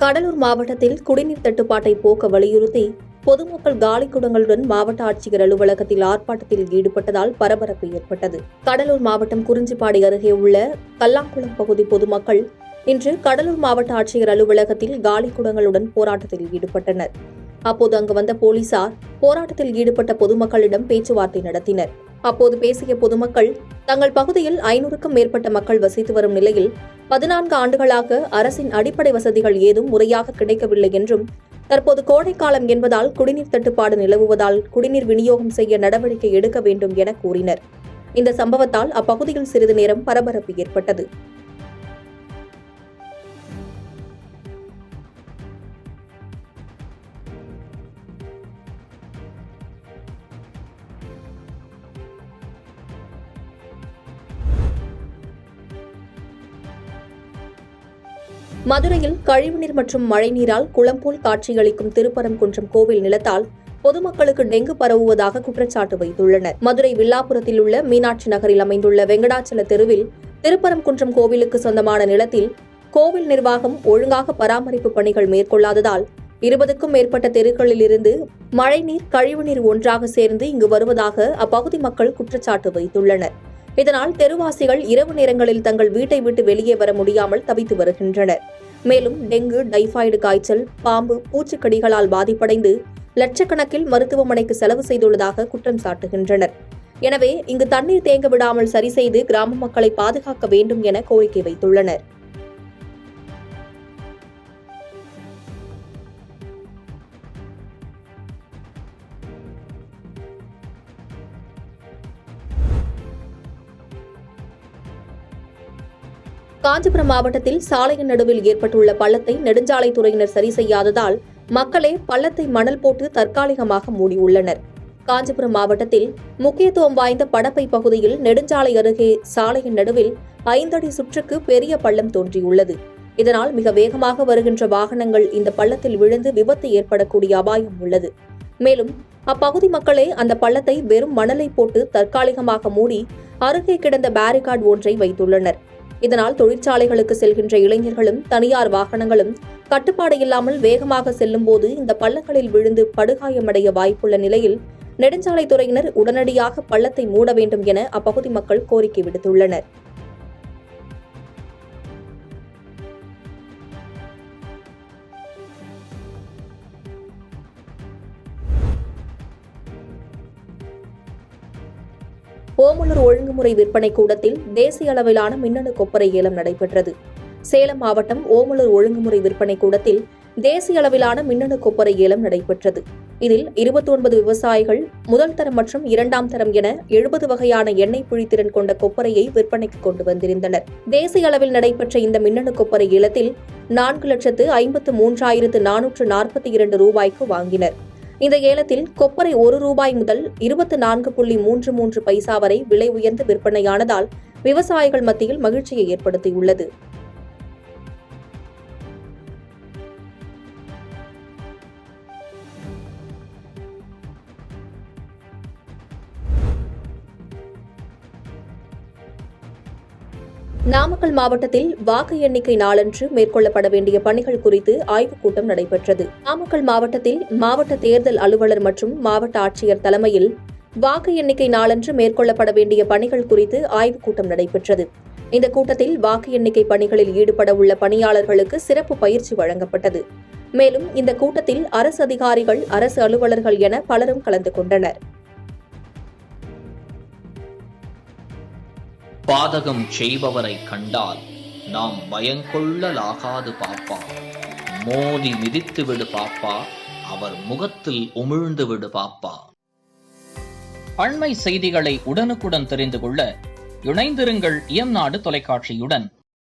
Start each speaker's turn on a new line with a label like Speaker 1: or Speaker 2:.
Speaker 1: கடலூர் மாவட்டத்தில் குடிநீர் தட்டுப்பாட்டை போக்க வலியுறுத்தி பொதுமக்கள் காலி குடங்களுடன் மாவட்ட ஆட்சியர் அலுவலகத்தில் ஆர்ப்பாட்டத்தில் ஈடுபட்டதால் பரபரப்பு ஏற்பட்டது. கடலூர் மாவட்டம் குறிஞ்சிப்பாடி அருகே உள்ள கல்லாங்குளம் பகுதி பொதுமக்கள் இன்று கடலூர் மாவட்ட ஆட்சியர் அலுவலகத்தில் காலி குடங்களுடன் போராட்டத்தில் ஈடுபட்டனர். அப்போது அங்கு வந்த போலீசார் போராட்டத்தில் ஈடுபட்ட பொதுமக்களிடம் பேச்சுவார்த்தை நடத்தினர். அப்போது பேசிய பொதுமக்கள் தங்கள் பகுதியில் 500க்கும் மேற்பட்ட மக்கள் வசித்து வரும் நிலையில் 14 ஆண்டுகளாக அரசின் அடிப்படை வசதிகள் ஏதும் முறையாக கிடைக்கவில்லை என்றும், தற்போது கோடைக்காலம் என்பதால் குடிநீர் தட்டுப்பாடு நிலவுவதால் குடிநீர் விநியோகம் செய்ய நடவடிக்கை எடுக்க வேண்டும் என கூறினர். இந்த சம்பவத்தால் அப்பகுதியில் சிறிது நேரம் பரபரப்பு ஏற்பட்டது. மதுரையில் கழிவுநீர் மற்றும் மழைநீரால் குளம் போல் காட்சியளிக்கும் திருப்பரங்குன்றம் கோவில் நிலத்தால் பொதுமக்களுக்கு டெங்கு பரவுவதாக குற்றச்சாட்டு வைத்துள்ளனர். மதுரை வில்லாபுரத்தில் உள்ள மீனாட்சி நகரில் அமைந்துள்ள வெங்கடாச்சல தெருவில் திருப்பரங்குன்றம் கோவிலுக்கு சொந்தமான நிலத்தில் கோவில் நிர்வாகம் ஒழுங்காக பராமரிப்பு பணிகள் மேற்கொள்ளாததால் 20க்கும் மேற்பட்ட தெருக்களிலிருந்து மழைநீர் கழிவுநீர் ஒன்றாக சேர்ந்து இங்கு வருவதாக அப்பகுதி மக்கள் குற்றச்சாட்டு வைத்துள்ளனர். இதனால் தெருவாசிகள் இரவு நேரங்களில் தங்கள் வீட்டை விட்டு வெளியே வர முடியாமல் தவித்து வருகின்றனர். மேலும் டெங்கு, டைபாய்டு காய்ச்சல், பாம்பு, பூச்சிக்கடிகளால் பாதிப்படைந்து லட்சக்கணக்கில் மருத்துவமனைக்கு செலவு செய்துள்ளதாக குற்றம் சாட்டுகின்றனர். எனவே இங்கு தண்ணீர் தேங்க விடாமல் சரி செய்து கிராம மக்களை பாதுகாக்க வேண்டும் என கோரிக்கை வைத்துள்ளனர். காஞ்சிபுரம் மாவட்டத்தில் சாலையின் நடுவில் ஏற்பட்டுள்ள பள்ளத்தை நெடுஞ்சாலைத்துறையினர் சரி செய்யாததால் மக்களே பள்ளத்தை மணல் போட்டு தற்காலிகமாக மூடியுள்ளனர். காஞ்சிபுரம் மாவட்டத்தில் முக்கியத்துவம் வாய்ந்த படப்பை பகுதியில் நெடுஞ்சாலை அருகே சாலையின் நடுவில் 5 அடி சுற்றுக்கு பெரிய பள்ளம் தோன்றியுள்ளது. இதனால் மிக வேகமாக வருகின்ற வாகனங்கள் இந்த பள்ளத்தில் விழுந்து விபத்து ஏற்படக்கூடிய அபாயம் உள்ளது. மேலும் அப்பகுதி மக்களே அந்த பள்ளத்தை வெறும் மணலை போட்டு தற்காலிகமாக மூடி அருகே கிடந்த பேரிகார்டு ஒன்றை வைத்துள்ளனர். இதனால் தொழிற்சாலைகளுக்கு செல்கின்ற இளைஞர்களும் தனியார் வாகனங்களும் கட்டுப்பாடு இல்லாமல் வேகமாக செல்லும் போது இந்த பள்ளங்களில் விழுந்து படுகாயமடைய வாய்ப்புள்ள நிலையில் நெடுஞ்சாலைத்துறையினர் உடனடியாக பள்ளத்தை மூட வேண்டும் என அப்பகுதி மக்கள் கோரிக்கை விடுத்துள்ளனர். ஓமலூர் ஒழுங்குமுறை விற்பனை கூடத்தில் தேசிய அளவிலான மின்னணு கொப்பரை ஏலம் நடைபெற்றது. சேலம் மாவட்டம் ஓமலூர் ஒழுங்குமுறை விற்பனை கூடத்தில் தேசிய அளவிலான மின்னணு கொப்பரை ஏலம் நடைபெற்றது. இதில் 29 விவசாயிகள் முதல் தரம் மற்றும் 2ஆம் தரம் என 70 வகையான எண்ணெய் புழித்திறன் கொண்ட கொப்பரையை விற்பனைக்கு கொண்டு வந்திருந்தனர். தேசிய அளவில் நடைபெற்ற இந்த மின்னணு கொப்பரை ஏலத்தில் 4,53,442 ரூபாய்க்கு வாங்கினர். இந்த ஏலத்தில் கொப்பரை ரூபாய் முதல் 24.33 பைசா வரை விலை உயர்ந்து விற்பனையானதால் விவசாயிகள் மத்தியில் மகிழ்ச்சியை ஏற்படுத்தியுள்ளது. நாமக்கல் மாவட்டத்தில் வாக்கு எண்ணிக்கை நாளன்று மேற்கொள்ளப்பட வேண்டிய பணிகள் குறித்து ஆய்வுக் கூட்டம் நடைபெற்றது. நாமக்கல் மாவட்டத்தில் மாவட்ட தேர்தல் அலுவலர் மற்றும் மாவட்ட ஆட்சியர் தலைமையில் வாக்கு எண்ணிக்கை நாளன்று மேற்கொள்ளப்பட வேண்டிய பணிகள் குறித்து ஆய்வுக் கூட்டம் நடைபெற்றது. இந்த கூட்டத்தில் வாக்கு எண்ணிக்கை பணிகளில் ஈடுபட உள்ள பணியாளர்களுக்கு சிறப்பு பயிற்சி வழங்கப்பட்டது. மேலும் இந்த கூட்டத்தில் அரசு அதிகாரிகள், அரசு அலுவலர்கள் என பலரும் கலந்து கொண்டனர்.
Speaker 2: பாதகம் செய்பவரை கண்டால் நாம் பயங்கொள்ளலாகாது பாப்பா, மோதி மிதித்து விடு பாப்பா, அவர் முகத்தில் உமிழ்ந்து விடு பாப்பா. அண்மை செய்திகளை உடனுக்குடன் தெரிந்து கொள்ள இணைந்திருங்கள் இயம்நாடு தொலைக்காட்சியுடன்.